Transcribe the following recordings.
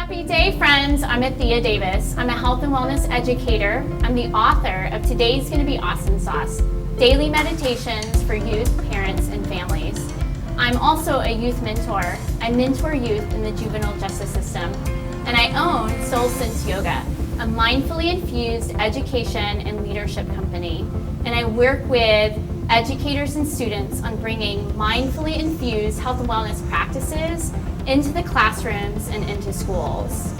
Happy day, friends. I'm Athea Davis. I'm a health and wellness educator. I'm the author of Today's Gonna Be Awesome Sauce, Daily Meditations for Youth, Parents, and Families. I'm also a youth mentor. I mentor youth in the juvenile justice system. And I own Soul Sense Yoga, a mindfully infused education and leadership company. And I work with educators and students on bringing mindfully infused health and wellness practices into the classrooms and into schools.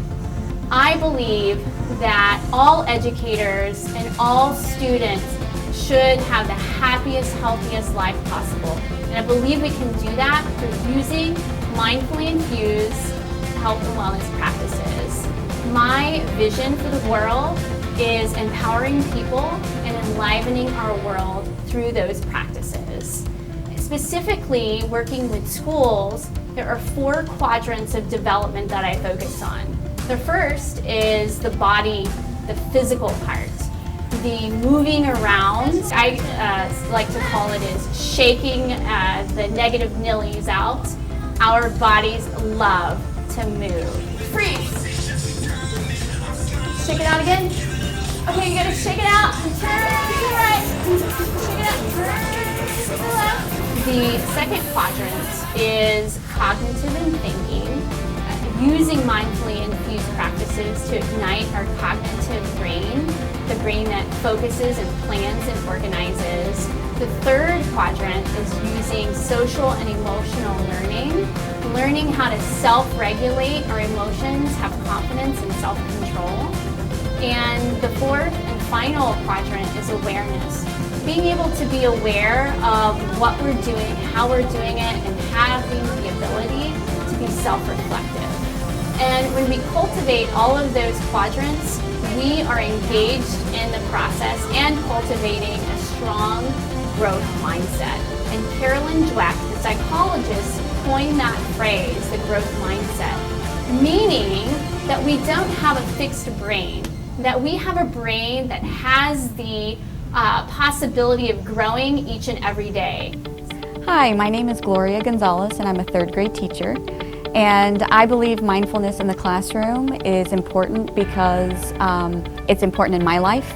I believe that all educators and all students should have the happiest, healthiest life possible. And I believe we can do that through using mindfully infused health and wellness practices. My vision for the world is empowering people and enlivening our world through those practices. Specifically, working with schools, there are 4 quadrants of development that I focus on. The first is the body, the physical part. The moving around, I like to call it, is shaking the negative nillies out. Our bodies love to move. Freeze! Shake it out again. Okay, you gotta shake it out. Turn to the right. Shake it out. Turn to the left. The second quadrant is cognitive and thinking, using mindfully infused practices to ignite our cognitive brain, the brain that focuses and plans and organizes. The third quadrant is using social and emotional learning how to self-regulate our emotions, have confidence and self-control. And the fourth and final quadrant is awareness. Being able to be aware of what we're doing, how we're doing it, and having the ability to be self-reflective. And when we cultivate all of those quadrants, we are engaged in the process and cultivating a strong growth mindset. And Carolyn Dweck, the psychologist, coined that phrase, the growth mindset, meaning that we don't have a fixed brain, that we have a brain that has the possibility of growing each and every day. Hi, my name is Gloria Gonzalez and I'm a 3rd grade teacher. And I believe mindfulness in the classroom is important because it's important in my life,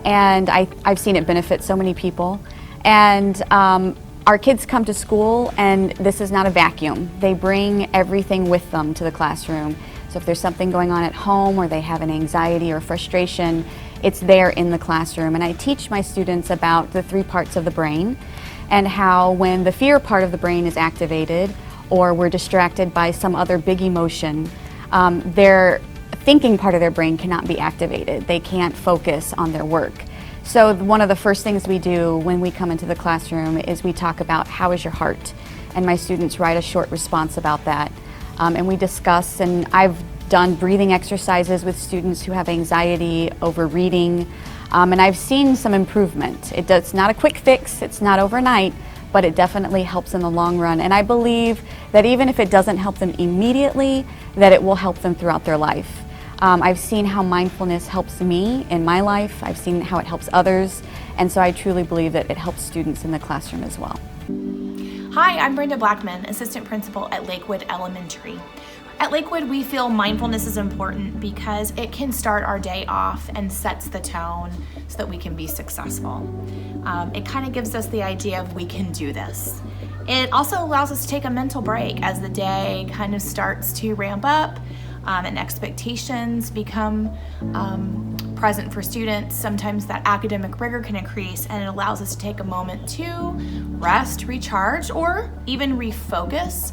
and I've seen it benefit so many people. And our kids come to school, and this is not a vacuum. They bring everything with them to the classroom. So if there's something going on at home, or they have an anxiety or frustration, it's there in the classroom. And I teach my students about the 3 parts of the brain, and how when the fear part of the brain is activated, or we're distracted by some other big emotion, their thinking part of their brain cannot be activated. They can't focus on their work. So one of the first things we do when we come into the classroom is we talk about, how is your heart? And my students write a short response about that. And we discuss, and I've done breathing exercises with students who have anxiety over reading, and I've seen some improvement. It's not a quick fix, it's not overnight, but it definitely helps in the long run. And I believe that even if it doesn't help them immediately, that it will help them throughout their life. I've seen how mindfulness helps me in my life. I've seen how it helps others. And so I truly believe that it helps students in the classroom as well. Hi, I'm Brenda Blackman, Assistant Principal at Lakewood Elementary. At Lakewood, we feel mindfulness is important because it can start our day off and sets the tone so that we can be successful. It kind of gives us the idea of we can do this. It also allows us to take a mental break as the day kind of starts to ramp up and expectations become present for students. Sometimes that academic rigor can increase, and it allows us to take a moment to rest, recharge, or even refocus,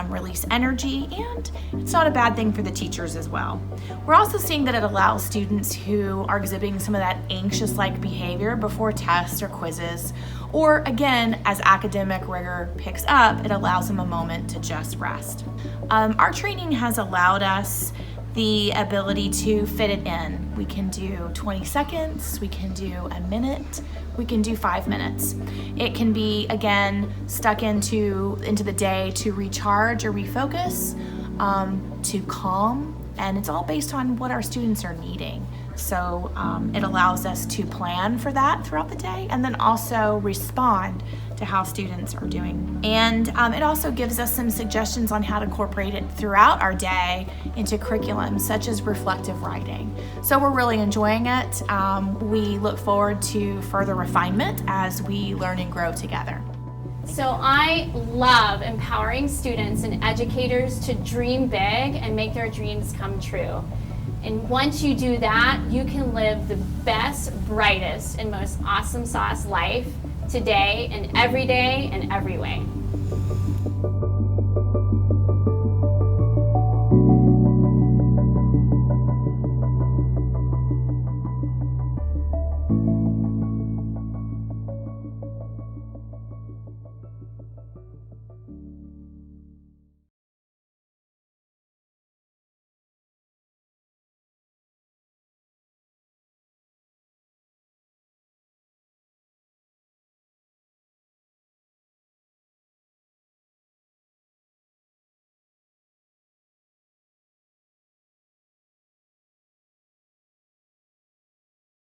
release energy, and it's not a bad thing for the teachers as well. We're also seeing that it allows students who are exhibiting some of that anxious-like behavior before tests or quizzes, or again, as academic rigor picks up, it allows them a moment to just rest. Our training has allowed us the ability to fit it in. We can do 20 seconds, we can do a minute, we can do 5 minutes. It can be, again, stuck into the day to recharge or refocus, to calm, and it's all based on what our students are needing. So it allows us to plan for that throughout the day and then also respond to how students are doing. And it also gives us some suggestions on how to incorporate it throughout our day into curriculum, such as reflective writing. So we're really enjoying it. We look forward to further refinement as we learn and grow together. So I love empowering students and educators to dream big and make their dreams come true. And once you do that, you can live the best, brightest, and most awesome sauce life today and every way.